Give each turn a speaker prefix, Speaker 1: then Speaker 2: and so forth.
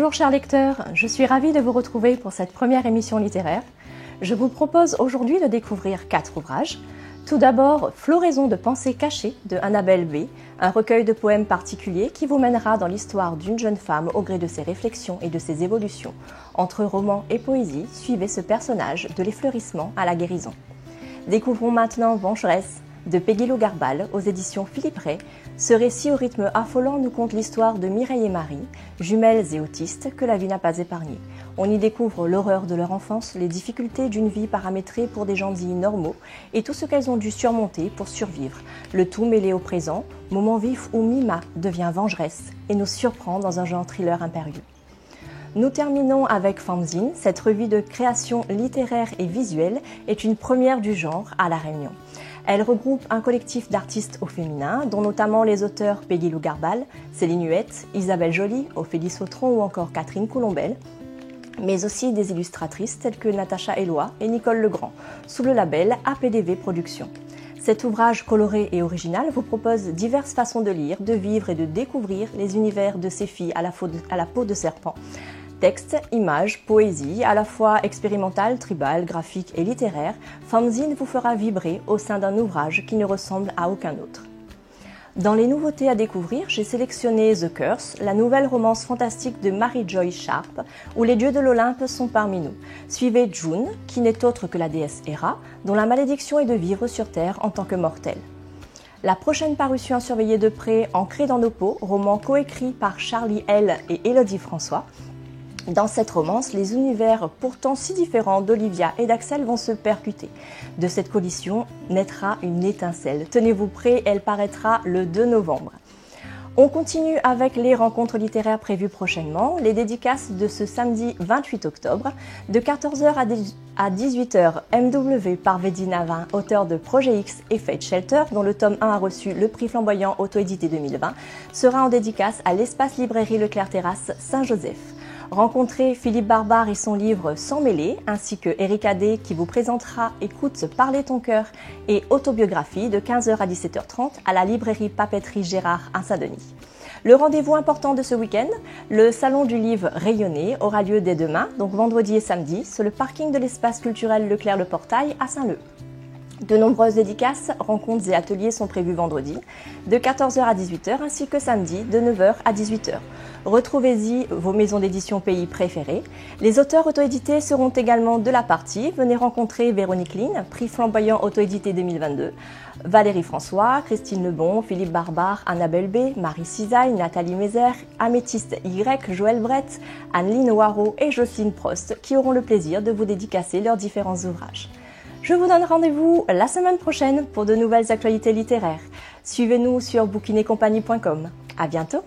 Speaker 1: Bonjour chers lecteurs, je suis ravie de vous retrouver pour cette première émission littéraire. Je vous propose aujourd'hui de découvrir 4 ouvrages. Tout d'abord, Floraison de pensées cachées de Annabelle B, un recueil de poèmes particuliers qui vous mènera dans l'histoire d'une jeune femme au gré de ses réflexions et de ses évolutions. Entre roman et poésie, suivez ce personnage de l'effleurissement à la guérison. Découvrons maintenant Vengeresse de Peggy Lou Garbal aux éditions Philippe Ray. Ce récit au rythme affolant nous conte l'histoire de Mireille et Marie, jumelles et autistes que la vie n'a pas épargnées. On y découvre l'horreur de leur enfance, les difficultés d'une vie paramétrée pour des gens dits normaux et tout ce qu'elles ont dû surmonter pour survivre. Le tout mêlé au présent, moment vif où Mima devient vengeresse et nous surprend dans un genre thriller impérieux. Nous terminons avec Fanzine. Cette revue de création littéraire et visuelle est une première du genre à La Réunion. Elle regroupe un collectif d'artistes au féminin, dont notamment les auteurs Peggy Lou Garbal, Céline Huette, Isabelle Joly, Ophélie Sautron ou encore Catherine Coulombelle, mais aussi des illustratrices telles que Natacha Eloi et Nicole Legrand, sous le label APDV Productions. Cet ouvrage coloré et original vous propose diverses façons de lire, de vivre et de découvrir les univers de ces filles à la peau de serpent. Texte, images, poésie, à la fois expérimentale, tribale, graphique et littéraire, Fanzine vous fera vibrer au sein d'un ouvrage qui ne ressemble à aucun autre. Dans les nouveautés à découvrir, j'ai sélectionné The Curse, la nouvelle romance fantastique de Mary-Joy Sharp, où les dieux de l'Olympe sont parmi nous. Suivez June, qui n'est autre que la déesse Héra, dont la malédiction est de vivre sur Terre en tant que mortelle. La prochaine parution à surveiller de près, Ancrée dans nos peaux, roman coécrit par Charlie L. et Élodie François. Dans cette romance, les univers pourtant si différents d'Olivia et d'Axel vont se percuter. De cette collision naîtra une étincelle. Tenez-vous prêts, elle paraîtra le 2 novembre. On continue avec les rencontres littéraires prévues prochainement, les dédicaces de ce samedi 28 octobre, de 14h à 18h, MW par Veddy Navin, auteur de Projet X et Fate Shelter, dont le tome 1 a reçu le prix flamboyant auto-édité 2020, sera en dédicace à l'espace librairie Leclerc Terrasse Saint-Joseph. Rencontrez Philippe Barbare et son livre Sans mêler, ainsi que Eric Adé qui vous présentera Écoute, parler ton cœur et Autobiographie de 15h à 17h30 à la librairie Papeterie Gérard à Saint-Denis. Le rendez-vous important de ce week-end, le salon du livre Rayonné aura lieu dès demain, donc vendredi et samedi, sur le parking de l'espace culturel Leclerc-le Portail à Saint-Leu. De nombreuses dédicaces, rencontres et ateliers sont prévus vendredi, de 14h à 18h, ainsi que samedi, de 9h à 18h. Retrouvez-y vos maisons d'édition pays préférées. Les auteurs auto-édités seront également de la partie. Venez rencontrer Véronique Line, prix flamboyant auto-édité 2022, Valérie François, Christine Lebon, Philippe Barbare, Annabelle B, Marie Cisaille, Nathalie Mézère, Améthyste Y, Joël Brett, Anne-Line Noirot et Jocelyne Prost, qui auront le plaisir de vous dédicacer leurs différents ouvrages. Je vous donne rendez-vous la semaine prochaine pour de nouvelles actualités littéraires. Suivez-nous sur bouquinecompagnie.com. À bientôt!